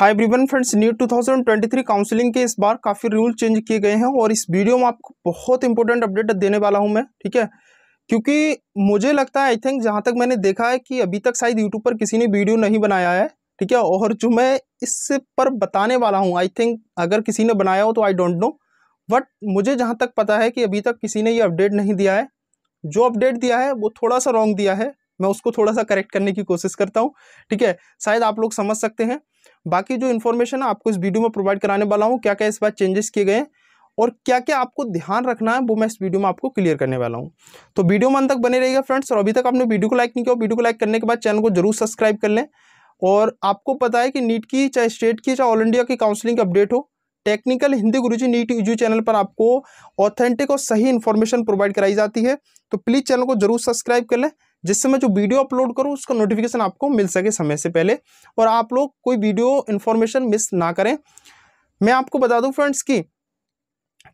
Hi everyone friends, new 2023 counselling के इस बार काफ़ी रूल चेंज किए गए हैं और इस वीडियो में आपको बहुत इंपॉर्टेंट अपडेट देने वाला हूं मैं। ठीक है, क्योंकि मुझे लगता है आई थिंक जहां तक मैंने देखा है कि अभी तक शायद यूट्यूब पर किसी ने वीडियो नहीं बनाया है। ठीक है, और जो मैं इस पर बताने वाला हूँ आई थिंक अगर किसी ने बनाया हो तो आई डोंट नो, बट मुझे जहाँ तक पता है कि अभी तक किसी ने ये अपडेट नहीं दिया है। जो अपडेट दिया है वो थोड़ा सा रॉन्ग दिया है, मैं उसको थोड़ा सा करेक्ट करने की कोशिश करता हूँ। ठीक है, शायद आप लोग समझ सकते हैं। बाकी जो इन्फॉर्मेशन है आपको इस वीडियो में प्रोवाइड कराने वाला हूँ, क्या क्या इस बार चेंजेस किए गए हैं और क्या क्या आपको ध्यान रखना है वो मैं इस वीडियो में आपको क्लियर करने वाला हूँ। तो वीडियो में अंत तक बने रहिएगा फ्रेंड्स। और अभी तक आपने वीडियो को लाइक नहीं किया, वीडियो को लाइक करने के बाद चैनल को जरूर सब्सक्राइब कर लें। और आपको पता है कि नीट की चाहे स्टेट की चाहे ऑल इंडिया की काउंसलिंग की अपडेट हो, टेक्निकल हिंदी गुरुजी नीट यूजी चैनल पर आपको ऑथेंटिक और सही इन्फॉर्मेशन प्रोवाइड कराई जाती है। तो प्लीज़ चैनल को जरूर सब्सक्राइब कर लें, जिससे मैं जो वीडियो अपलोड करूं उसका नोटिफिकेशन आपको मिल सके समय से पहले और आप लोग कोई वीडियो इन्फॉर्मेशन मिस ना करें। मैं आपको बता दूं फ्रेंड्स कि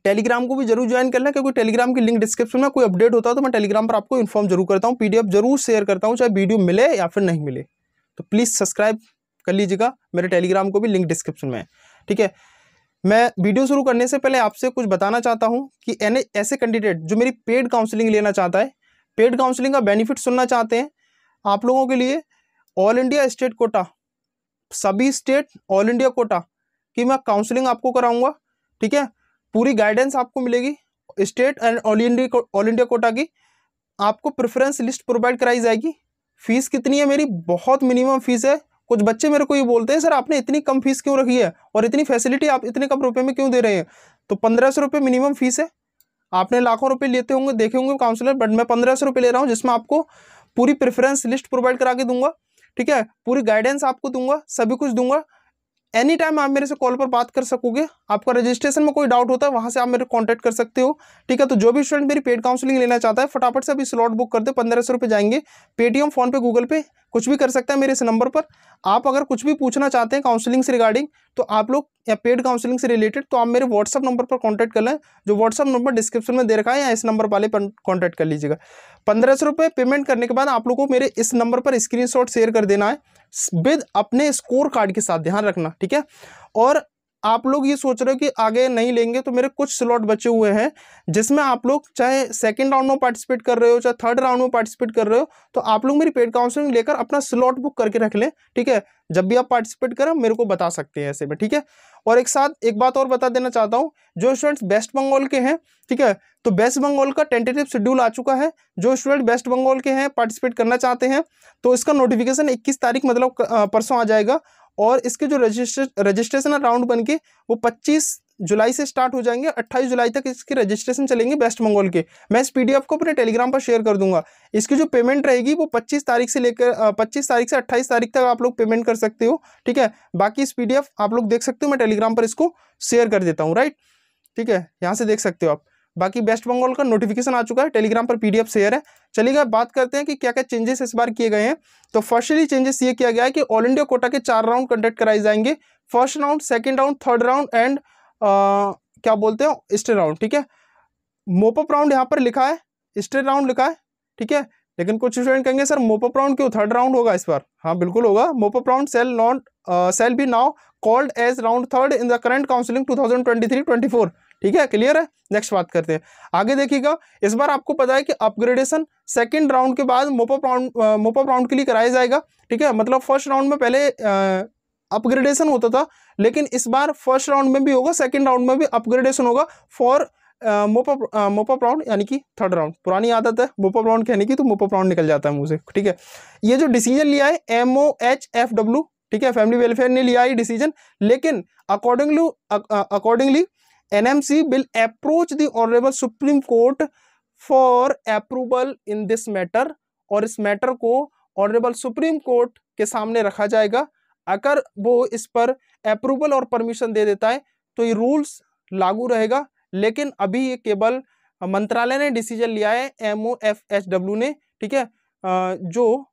टेलीग्राम को भी जरूर ज्वाइन कर लें, क्योंकि टेलीग्राम की लिंक डिस्क्रिप्शन में कोई अपडेट होता है तो मैं टेलीग्राम पर आपको इन्फॉर्म जरूर करता हूँ, पीडीएफ जरूर शेयर करता हूँ, चाहे वीडियो मिले या फिर नहीं मिले। तो प्लीज़ सब्सक्राइब कर लीजिएगा, मेरे टेलीग्राम को भी लिंक डिस्क्रिप्शन में है। ठीक है, मैं वीडियो शुरू करने से पहले आपसे कुछ बताना चाहता हूं कि ऐसे कैंडिडेट जो मेरी पेड काउंसलिंग लेना चाहता है, पेड काउंसलिंग का बेनिफिट सुनना चाहते हैं, आप लोगों के लिए ऑल इंडिया स्टेट कोटा, सभी स्टेट ऑल इंडिया कोटा की मैं काउंसलिंग आपको कराऊंगा। ठीक है, पूरी गाइडेंस आपको मिलेगी state and all India Kota की। आपको प्रेफरेंस लिस्ट प्रोवाइड कराई जाएगी। फीस कितनी है मेरी? बहुत मिनिमम फीस है। कुछ बच्चे मेरे को ये बोलते हैं सर आपने इतनी कम फीस क्यों रखी है और इतनी फैसिलिटी आप इतने कम रुपए में क्यों दे रहे हैं? तो 1500 रुपये मिनिमम फीस है। आपने लाखों रुपए लेते होंगे, देखे होंगे काउंसलर, बट मैं 1500 रुपये ले रहा हूँ, जिसमें आपको पूरी प्रेफरेंस लिस्ट प्रोवाइड करा के दूंगा। ठीक है, पूरी गाइडेंस आपको दूंगा, सभी कुछ दूंगा। एनी टाइम आप मेरे से कॉल पर बात कर सकोगे। आपका रजिस्ट्रेशन में कोई डाउट होता है वहां से आप मेरे कांटेक्ट कर सकते हो। ठीक है, तो जो भी स्टूडेंट मेरी पेड काउंसलिंग लेना चाहता है फटाफट से अभी स्लॉट बुक कर दे। 1500 रुपये जाएंगे, पेटीएम, फोन पे, गूगल पे, कुछ भी कर सकता है मेरे इस नंबर पर। आप अगर कुछ भी पूछना चाहते हैं काउंसलिंग से रिगार्डिंग तो आप लोग, या पेड काउंसलिंग से रिलेटेड, तो आप मेरे व्हाट्सअप नंबर पर कॉन्टैक्ट कर लें, जो व्हाट्सअप नंबर डिस्क्रिप्शन में दे रखा है, या इस नंबर वाले पर कॉन्टैक्ट कर लीजिएगा। 1500 रुपये पेमेंट करने के बाद आप लोगों को मेरे इस नंबर पर स्क्रीनशॉट शेयर कर देना है विद अपने स्कोर कार्ड के साथ, ध्यान रखना। ठीक है, और आप लोग ये सोच रहे हो कि आगे नहीं लेंगे, तो मेरे कुछ स्लॉट बचे हुए हैं जिसमें आप लोग चाहे सेकंड राउंड में पार्टिसिपेट कर रहे हो चाहे थर्ड राउंड में पार्टिसिपेट कर रहे हो, तो आप लोग मेरी पेड काउंसलिंग लेकर अपना स्लॉट बुक करके रख लें। ठीक है, जब भी आप पार्टिसिपेट करें मेरे को बता सकते हैं ऐसे में। ठीक है, और एक साथ एक बात और बता देना चाहता हूँ, जो स्टूडेंट्स वेस्ट बंगाल के हैं, ठीक है, तो वेस्ट बंगाल का टेंटेटिव शेड्यूल आ चुका है। जो स्टूडेंट वेस्ट बंगाल के हैं, पार्टिसिपेट करना चाहते हैं, तो इसका नोटिफिकेशन 21 तारीख मतलब परसों आ जाएगा। और इसके जो रजिस्ट्रेशन राउंड बन के वो 25 जुलाई से स्टार्ट हो जाएंगे, 28 जुलाई तक इसके रजिस्ट्रेशन चलेंगे वेस्ट बंगाल के। मैं इस पीडीएफ को अपने टेलीग्राम पर शेयर कर दूंगा। इसकी जो पेमेंट रहेगी वो 25 तारीख से लेकर 25 तारीख से 28 तारीख तक आप लोग पेमेंट कर सकते हो। ठीक है, बाकी इस पीडीएफ आप लोग देख सकते हो, मैं टेलीग्राम पर इसको शेयर कर देता हूँ, राइट। ठीक है, यहाँ से देख सकते हो आप। बाकी वेस्ट बंगाल का नोटिफिकेशन आ चुका है, टेलीग्राम पर पीडीएफ शेयर है। चलिएगा बात करते हैं कि क्या क्या चेंजेस इस बार किए गए हैं। तो फर्स्टली चेंजेस ये किया गया है कि ऑल इंडिया कोटा के 4 राउंड कंडक्ट कराए जाएंगे। First round, second round, third round and क्या बोलते हैं स्टेट राउंड। ठीक है, मोपअप राउंड यहाँ पर लिखा है, स्टेट राउंड लिखा है। ठीक है, लेकिन कुछ स्टूडेंट कहेंगे सर मोपअप राउंड क्यों, थर्ड राउंड होगा इस बार। हाँ बिल्कुल होगा। Mop up round shall be now called as round third in the current counselling 2023-24। ठीक है, क्लियर है। नेक्स्ट बात करते हैं, आगे देखिएगा। इस बार आपको पता है कि अपग्रेडेशन सेकंड राउंड के बाद मोपअप राउंड के लिए कराया जाएगा। ठीक है, मतलब फर्स्ट राउंड में पहले अपग्रेडेशन होता था, लेकिन इस बार फर्स्ट राउंड में भी होगा, सेकंड राउंड में भी अपग्रेडेशन होगा फॉर मोपअप राउंड, यानी कि थर्ड राउंड। पुरानी आदत है मोपअप राउंड कहने की, तो मोपअप राउंड निकल जाता है मुंह से। ठीक है, ये जो डिसीजन लिया है MOHFW, ठीक है, फैमिली वेलफेयर ने लिया है डिसीजन, लेकिन accordingly NMC will approach the Honorable Supreme Court for approval in this matter, और इस मैटर को ऑनरेबल सुप्रीम कोर्ट के सामने रखा जाएगा। अगर वो इस पर अप्रूवल और परमिशन दे देता है तो ये रूल्स लागू रहेगा, लेकिन अभी ये केवल मंत्रालय ने डिसीजन लिया है, MOFHW ने। ठीक है, जो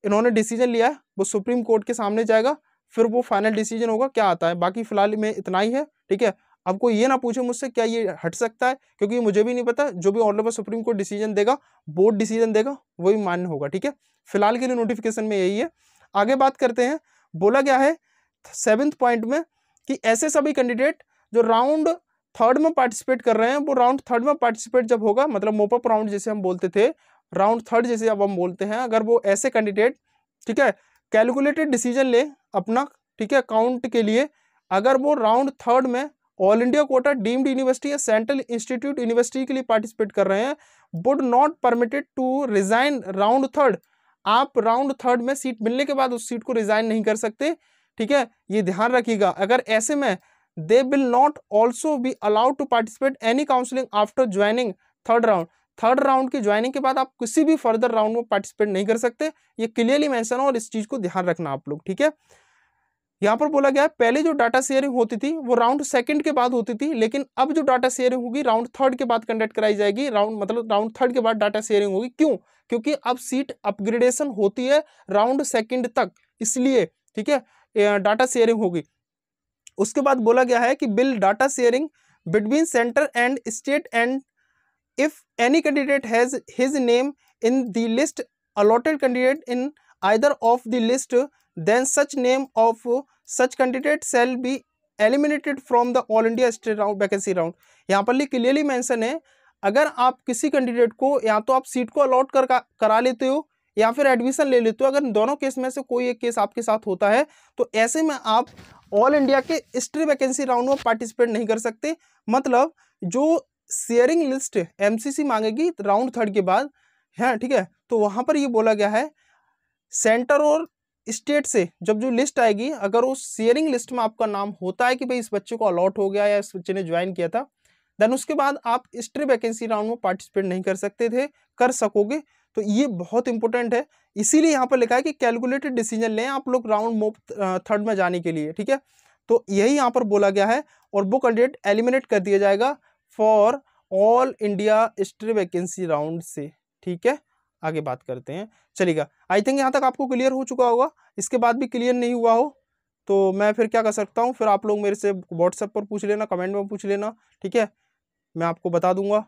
इन्होंने डिसीजन लिया है वो सुप्रीम कोर्ट के सामने जाएगा, फिर वो फाइनल डिसीजन होगा, क्या आता है। बाकी फिलहाल में इतना ही है। ठीक है, अब कोई ये ना पूछे मुझसे क्या ये हट सकता है, क्योंकि मुझे भी नहीं पता। जो भी ऑनरेबल सुप्रीम कोर्ट डिसीजन देगा, बोर्ड डिसीजन देगा, वही मान्य होगा। ठीक है, फिलहाल के लिए नोटिफिकेशन में यही है। आगे बात करते हैं, बोला गया है 7th पॉइंट में कि ऐसे सभी कैंडिडेट जो राउंड थर्ड में पार्टिसिपेट कर रहे हैं, वो राउंड थर्ड में पार्टिसिपेट जब होगा, मतलब मोपअप राउंड जैसे हम बोलते थे, राउंड थर्ड जैसे अब हम बोलते हैं, अगर वो ऐसे कैंडिडेट, ठीक है, कैलकुलेटेड डिसीजन ले अपना, ठीक है, काउंट के लिए, अगर वो राउंड थर्ड में all India quota deemed university या सेंट्रल इंस्टीट्यूट यूनिवर्सिटी के लिए पार्टिसिपेट कर रहे हैं, would not permitted to resign round third. आप राउंड थर्ड में सीट मिलने के बाद उस सीट को रिजाइन नहीं कर सकते, ठीक है, ये ध्यान रखिएगा। अगर ऐसे में they will not also be allowed to participate any counselling after joining third round. Third round की ज्वाइनिंग के बाद आप किसी भी फर्दर राउंड में पार्टिसिपेट नहीं कर सकते, ये क्लियरली मेंशन है और इस चीज को ध्यान रखना आप लोग, ठीक है। यहाँ पर बोला गया है पहले जो डाटा शेयरिंग होती थी वो राउंड सेकंड के बाद होती थी, लेकिन अब जो डाटा शेयरिंग होगी राउंड थर्ड के बाद कंडक्ट कराई जाएगी। राउंड थर्ड के बाद डाटा शेयरिंग होगी। क्यों? क्योंकि अब सीट अपग्रेडेशन होती है राउंड सेकंड तक, इसलिए, ठीक है, डाटा शेयरिंग होगी। उसके बाद बोला गया है कि bill data sharing between centre and state and if any candidate has his name in the list allotted candidate in either of the list, then such name of such candidate shall be eliminated from the all India state round vacancy round। यहाँ पर clearly mention है, अगर आप किसी candidate को या तो आप सीट को अलॉट करा लेते हो या फिर एडमिशन ले लेते हो, अगर दोनों केस में से कोई एक केस आपके साथ होता है तो ऐसे में आप ऑल इंडिया के स्टेट वैकेंसी राउंड में पार्टिसिपेट नहीं कर सकते। मतलब जो शेयरिंग लिस्ट एमसीसी मांगेगी राउंड थर्ड के बाद है, ठीक है, तो वहां पर ये बोला गया है सेंटर और स्टेट से जब जो लिस्ट आएगी, अगर उस शेयरिंग लिस्ट में आपका नाम होता है कि भाई इस बच्चे को अलॉट हो गया या इस बच्चे ने ज्वाइन किया था, देन उसके बाद आप स्टेट वैकेंसी राउंड में पार्टिसिपेट नहीं कर सकते थे, कर सकोगे। तो ये बहुत इंपॉर्टेंट है, इसीलिए यहाँ पर लिखा है कि कैलकुलेटेड डिसीजन लें आप लोग राउंड थर्ड में जाने के लिए, ठीक है। तो यही यहाँ पर बोला गया है और वो कैंडिडेट एलिमिनेट कर दिया जाएगा for all India state vacancy round से, ठीक है। आगे बात करते हैं, चलिएगा। आई थिंक यहाँ तक आपको क्लियर हो चुका होगा। इसके बाद भी क्लियर नहीं हुआ हो तो मैं फिर क्या कर सकता हूँ, फिर आप लोग मेरे से व्हाट्सएप पर पूछ लेना, कमेंट में पूछ लेना, ठीक है, मैं आपको बता दूंगा,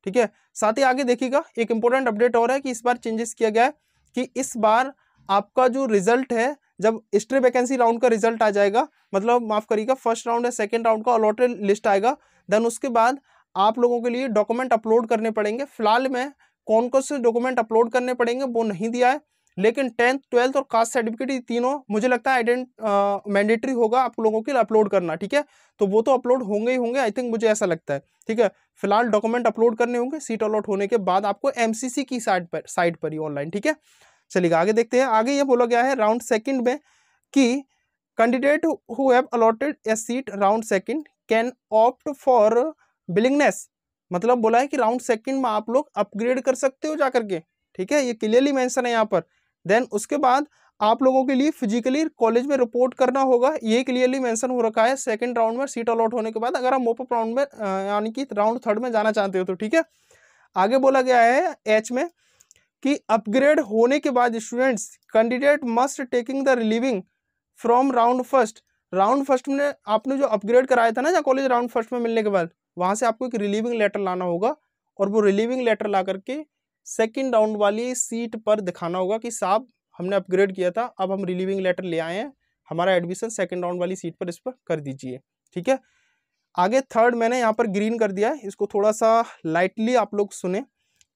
ठीक है। साथ ही आगे देखिएगा एक इंपॉर्टेंट अपडेट और है कि इस बार चेंजेस किया गया है कि इस बार आपका जो रिजल्ट है, जब स्टेट वैकेंसी राउंड का रिजल्ट आ जाएगा, मतलब माफ करिएगा फर्स्ट राउंड या सेकेंड राउंड का अलॉटेड लिस्ट आएगा, देन उसके बाद आप लोगों के लिए डॉक्यूमेंट अपलोड करने पड़ेंगे। फिलहाल में कौन कौन से डॉक्यूमेंट अपलोड करने पड़ेंगे वो नहीं दिया है, लेकिन 10th 12th और कास्ट सर्टिफिकेट, ये तीनों मुझे लगता है मैंडेटरी होगा आप लोगों के लिए अपलोड करना, ठीक है। तो वो तो अपलोड होंगे ही होंगे, आई थिंक मुझे ऐसा लगता है, ठीक है। फिलहाल डॉक्यूमेंट अपलोड करने होंगे सीट अलॉट होने के बाद आपको एमसीसी की साइट पर ही ऑनलाइन, ठीक है। चलिए आगे देखते हैं। आगे ये बोला गया है राउंड सेकंड में कि candidate who have allotted A seat round second can opt for willingness, मतलब बोला है कि राउंड सेकंड में आप लोग अपग्रेड कर सकते हो जाकर के, ठीक है, ये क्लियरली मेंशन है यहाँ पर। देन उसके बाद आप लोगों के लिए फिजिकली कॉलेज में रिपोर्ट करना होगा, ये क्लियरली मेंशन हो रखा है सेकंड राउंड में सीट अलॉट होने के बाद, अगर आप मोपअप राउंड में यानी कि राउंड थर्ड में जाना चाहते हो तो, ठीक है। आगे बोला गया है एच में कि अपग्रेड होने के बाद students candidate must taking the relieving from round first. Round first में आपने जो अपग्रेड कराया था ना या कॉलेज राउंड फर्स्ट में मिलने के बाद, वहां से आपको एक रिलीविंग लेटर लाना होगा और वो रिलीविंग लेटर ला करके सेकंड राउंड वाली सीट पर दिखाना होगा कि साहब हमने अपग्रेड किया था, अब हम रिलीविंग लेटर ले आए हैं, हमारा एडमिशन सेकंड राउंड वाली सीट पर इस पर कर दीजिए, ठीक है। आगे थर्ड मैंने यहाँ पर ग्रीन कर दिया है, इसको थोड़ा सा लाइटली आप लोग सुने।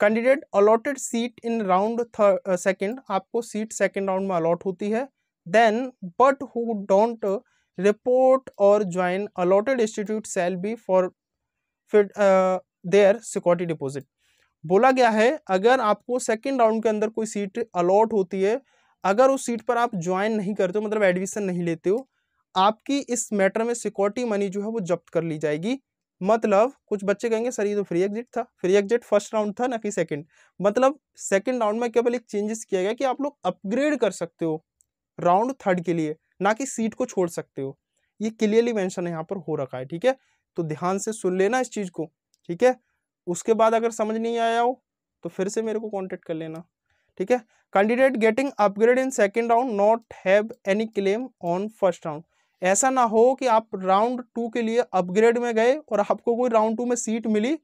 Candidate allotted seat in round second, आपको सीट सेकंड राउंड में अलॉट होती है, then but who don't report और join allotted institute shall be for their security deposit. बोला गया है अगर आपको सेकंड राउंड के अंदर कोई सीट अलॉट होती है, अगर उस सीट पर आप ज्वाइन नहीं करते हो, मतलब एडमिशन नहीं लेते हो, आपकी इस मैटर में सिक्योरिटी मनी जो है वो जब्त कर ली जाएगी। मतलब कुछ बच्चे कहेंगे सर ये तो फ्री एग्जिट था, फ्री एग्जिट फर्स्ट राउंड था ना कि सेकंड, मतलब सेकंड राउंड में केवल एक चेंजेस किया गया कि आप लोग अपग्रेड कर सकते हो राउंड थर्ड के लिए, ना कि सीट को छोड़ सकते हो। ये क्लियरली मेंशन यहाँ पर हो रखा है, ठीक है, तो ध्यान से सुन लेना इस चीज को, ठीक है। उसके बाद अगर समझ नहीं आया हो तो फिर से मेरे को कांटेक्ट कर लेना, ठीक है। Candidate getting upgrade in second round not have any claim on first round. ऐसा ना हो कि आप राउंड 2 के लिए अपग्रेड में गए और आपको कोई राउंड 2 में सीट मिली,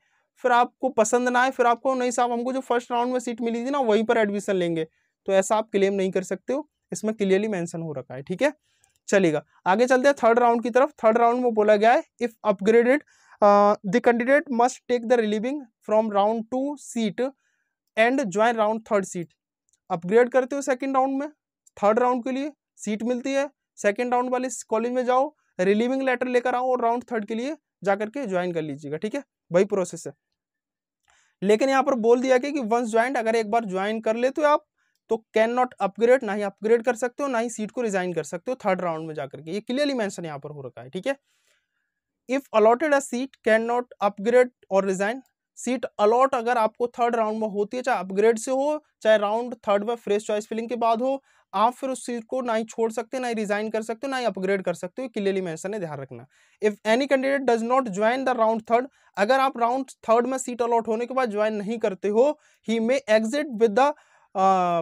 फिर आपको पसंद ना आए, फिर आपको नहीं साहब हमको जो फर्स्ट राउंड में सीट मिली थी ना वहीं पर एडमिशन लेंगे, तो ऐसा आप क्लेम नहीं कर सकते हो, इसमें क्लियरली मेंशन हो रखा है, ठीक है। चलेगा। आगे चलते हैं थर्ड राउंड की तरफ। थर्ड राउंड में बोला गया है if upgraded the candidate must take the relieving from round 2 seat and join round third seat. Upgrade करते हो सेकंड राउंड में, थर्ड राउंड के लिए सीट मिलती है, सेकंड राउंड वाले कॉलेज में जाओ, रिलीविंग लेटर लेकर आओ और राउंड थर्ड के लिए जाकर के ज्वाइन कर लीजिएगा, ठीक है, वही प्रोसेस है। लेकिन यहाँ पर बोल दिया कि वंस ज्वाइन, अगर एक बार ज्वाइन कर लेते हो आप तो कैन नॉट अपग्रेड, ना ही अपग्रेड कर सकते हो ना ही सीट को रिजाइन कर सकते हो थर्ड राउंड में जाकर के, ये क्लियरली मेंशन यहाँ पर हो रखा है, ठीक है। If allotted a seat can not upgrade और रिजाइन, सीट अलॉट अगर आपको थर्ड राउंड में होती है, चाहे अपग्रेड से हो चाहे राउंड थर्ड में फ्रेश चॉइस फिलिंग के बाद हो, आप फिर उस सीट को ना ही छोड़ सकते, ना ही रिजाइन कर सकते हो, ना ही अपग्रेड कर सकते हो, क्लियरली मेंशन है, ध्यान रखना। If any candidate does not join the round third, अगर आप राउंड थर्ड में सीट अलॉट होने के बाद ज्वाइन नहीं करते हो, ही मे एग्जिट विद द,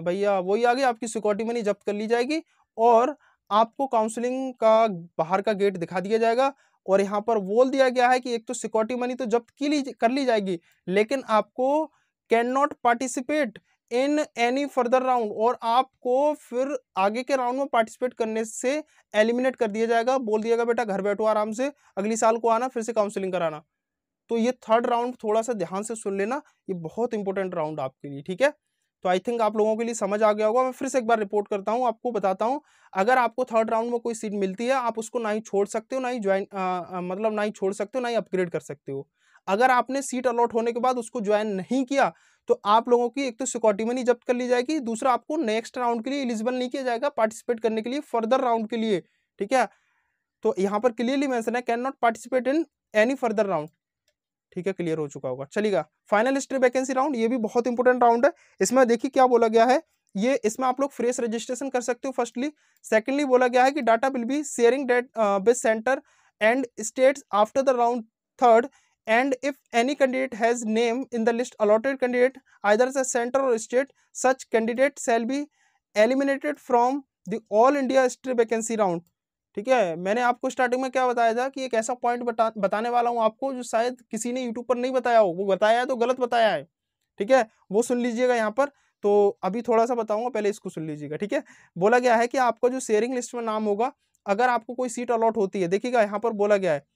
भैया वही आगे आपकी सिक्योरिटी मनी जब्त कर ली जाएगी और आपको काउंसलिंग का बाहर का गेट दिखा दिया जाएगा। और यहाँ पर बोल दिया गया है कि एक तो सिक्योरिटी मनी तो जब्त कर ली जाएगी, लेकिन आपको can not participate in any further round, और आपको फिर आगे के राउंड में पार्टिसिपेट करने से एलिमिनेट कर दिया जाएगा। बोल दिएगा बेटा घर बैठो आराम से, अगली साल को आना फिर से काउंसलिंग कराना। तो ये थर्ड राउंड थोड़ा सा ध्यान से सुन लेना, ये बहुत इंपॉर्टेंट राउंड आपके लिए, ठीक है। तो आई थिंक आप लोगों के लिए समझ आ गया होगा। मैं फिर से एक बार रिपोर्ट करता हूँ, आपको बताता हूँ, अगर आपको थर्ड राउंड में कोई सीट मिलती है आप उसको ना ही छोड़ सकते हो, ना ही ज्वाइन मतलब ना ही छोड़ सकते हो, ना ही अपग्रेड कर सकते हो। अगर आपने सीट अलॉट होने के बाद उसको ज्वाइन नहीं किया तो आप लोगों की एक तो सिक्योरिटी मनी जब्त कर ली जाएगी, दूसरा आपको नेक्स्ट राउंड के लिए एलिजिबल नहीं किया जाएगा पार्टिसिपेट करने के लिए फर्दर राउंड के लिए, ठीक है। तो यहाँ पर क्लियरली मेंशन है can not participate in any further round, ठीक है, क्लियर हो चुका होगा। चलिएगा फाइनल हिस्ट्री वैकेंसी राउंड, ये भी बहुत इंपॉर्टेंट राउंड है। इसमें देखिए क्या बोला गया है, ये इसमें आप लोग फ्रेश रजिस्ट्रेशन कर सकते हो फर्स्टली। सेकंडली बोला गया है कि data will be sharing date with centre and states after the round third, and if any candidate has name in the list allotted candidate either the centre or state, such candidate shall be eliminated from the all India history vacancy round, ठीक है। मैंने आपको starting में क्या बताया था कि एक ऐसा पॉइंट बताने वाला हूं आपको जो शायद किसी ने यूट्यूब पर नहीं बताया हो, वो बताया है तो गलत बताया है, ठीक है, वो सुन लीजिएगा यहाँ पर। तो अभी थोड़ा सा बताऊंगा, पहले इसको सुन लीजिएगा, ठीक है। बोला गया है कि आपका जो शेयरिंग लिस्ट में नाम होगा, अगर आपको कोई सीट अलॉट होती है, देखिएगा यहाँ पर बोला गया है,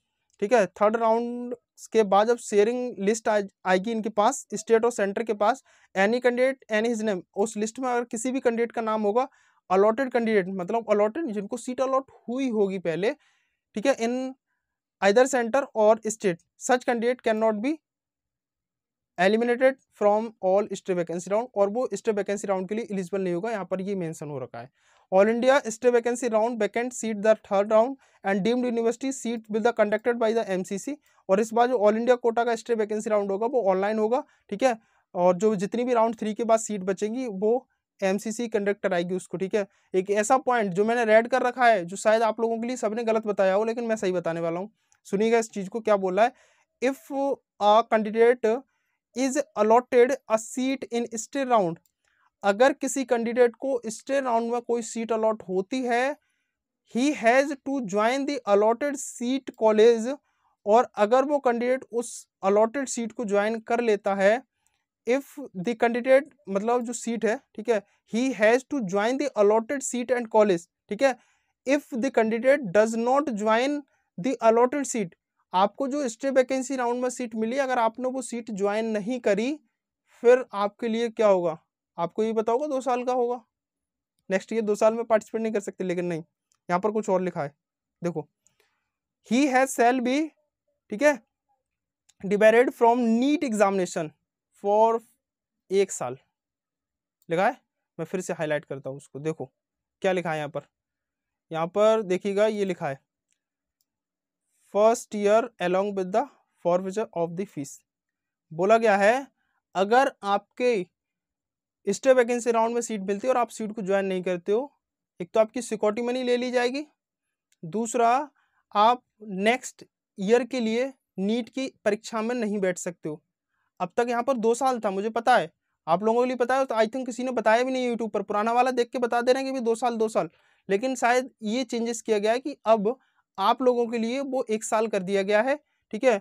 ठीक है, थर्ड राउंड के बाद जब शेयरिंग लिस्ट आएगी इनके पास, स्टेट और सेंटर के पास, any candidate any his name, उस लिस्ट में अगर किसी भी कैंडिडेट का नाम होगा, अलॉटेड कैंडिडेट मतलब अलॉटेड जिनको सीट अलॉट हुई होगी पहले, ठीक है, in either centre or state, such candidate can not be eliminated from all state vacancy round, और वो स्टे वैकेंसी राउंड के लिए एलिजिबल नहीं होगा, यहाँ पर ये मेंशन हो रखा है। All India stay vacancy round vacant seat the third round and deemed university seat will the conducted by the MCC, और इस बार जो ऑल इंडिया कोटा का स्टे वैकेंसी राउंड होगा वो ऑनलाइन होगा, ठीक है, और जो जितनी भी राउंड 3 के बाद सीट बचेंगी वो एमसीसी कंडक्ट कराएगी उसको, ठीक है। एक ऐसा पॉइंट जो मैंने रेड कर रखा है, जो शायद आप लोगों के लिए सबने गलत बताया हो, लेकिन मैं सही बताने वाला हूँ, सुनिएगा इस चीज को क्या बोल रहा है। If a candidate is allotted a seat in stay round, अगर किसी कैंडिडेट को स्टे राउंड में कोई सीट अलॉट होती है, he has to join the allotted seat college, और अगर वो कैंडिडेट उस अलॉटेड सीट को ज्वाइन कर लेता है, इफ द कैंडिडेट मतलब जो सीट है, ठीक है, he has to join the allotted seat and college, ठीक है। If the candidate does not join the allotted seat, आपको जो स्टे वैकेंसी राउंड में सीट मिली, अगर आपने वो सीट ज्वाइन नहीं करी, फिर आपके लिए क्या होगा, आपको ये पता होगा 2 साल का होगा, नेक्स्ट ईयर 2 साल में पार्टिसिपेट नहीं कर सकते। लेकिन नहीं, यहाँ पर कुछ और लिखा है, देखो, ही हैज शैल बी, ठीक है, डिबेरेड फ्रॉम नीट एग्जामिनेशन फॉर 1 साल लिखा है। मैं फिर से हाईलाइट करता हूँ उसको, देखो क्या लिखा है यहाँ पर देखिएगा, ये लिखा है first year along with the forfeiture of the fees. बोला गया है अगर आपके स्टे वैकेंसी राउंड में सीट मिलती है और आप सीट को ज्वाइन नहीं करते हो, एक तो आपकी सिक्योरिटी मनी ले ली जाएगी, दूसरा आप नेक्स्ट ईयर के लिए नीट की परीक्षा में नहीं बैठ सकते हो। अब तक यहाँ पर 2 साल था, मुझे पता है, आप लोगों के लिए पता है, तो आई थिंक किसी ने बताया भी नहीं यूट्यूब पर, पुराना वाला देख के बता दे रहे हैं कि भी 2 साल, लेकिन शायद ये चेंजेस किया गया है कि अब आप लोगों के लिए वो 1 साल कर दिया गया है, ठीक है।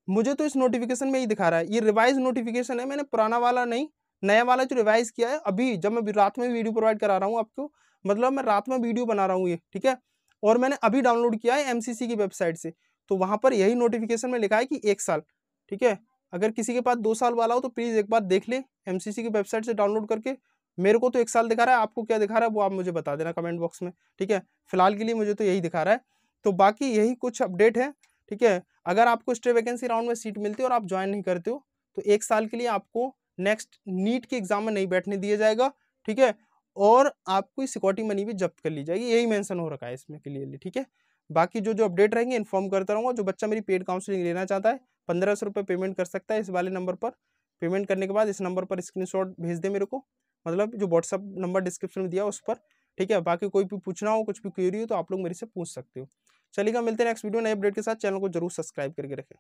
मुझे तो इस नोटिफिकेशन में ही दिखा रहा है, ये रिवाइज नोटिफिकेशन है, मैंने पुराना वाला नहीं, नया वाला जो रिवाइज किया है अभी, जब मैं रात में वीडियो प्रोवाइड करा रहा हूँ आपको, मतलब मैं रात में वीडियो बना रहा हूँ ये, ठीक है। और मैंने अभी डाउनलोड किया है एमसीसी की वेबसाइट से, तो वहाँ पर यही नोटिफिकेशन में लिखा है कि 1 साल, ठीक है। अगर किसी के पास 2 साल वाला हो तो प्लीज़ एक बार देख ले एमसीसी की वेबसाइट से डाउनलोड करके। मेरे को तो 1 साल दिखा रहा है, आपको क्या दिखा रहा है वो आप मुझे बता देना कमेंट बॉक्स में, ठीक है। फिलहाल के लिए मुझे तो यही दिखा रहा है। तो बाकी यही कुछ अपडेट है, ठीक है। अगर आपको स्टे वैकेंसी राउंड में सीट मिलती है और आप ज्वाइन नहीं करते हो तो 1 साल के लिए आपको नेक्स्ट नीट के एग्जाम में नहीं बैठने दिया जाएगा, ठीक है। और आपको सिक्योरिटी मनी भी जब्त कर ली जाएगी, यही मेंशन हो रखा है इसमें क्लियरली, ठीक है। बाकी जो अपडेट रहेंगे इन्फॉर्म करता रहूँगा। जो बच्चा मेरी पेड काउंसलिंग लेना चाहता है 1500 रुपये पेमेंट कर सकता है इस वाले नंबर पर। पेमेंट करने के बाद इस नंबर पर स्क्रीनशॉट भेज दे मेरे को, मतलब जो व्हाट्सअप नंबर डिस्क्रिप्शन में दिया उस पर, ठीक है। बाकी कोई भी पूछना हो, कुछ भी क्वेरी हो तो आप लोग मेरे से पूछ सकते हो। चलिएगा, मिलते हैं नेक्स्ट वीडियो नए अपडेट के साथ। चैनल को जरूर सब्सक्राइब करके रखें।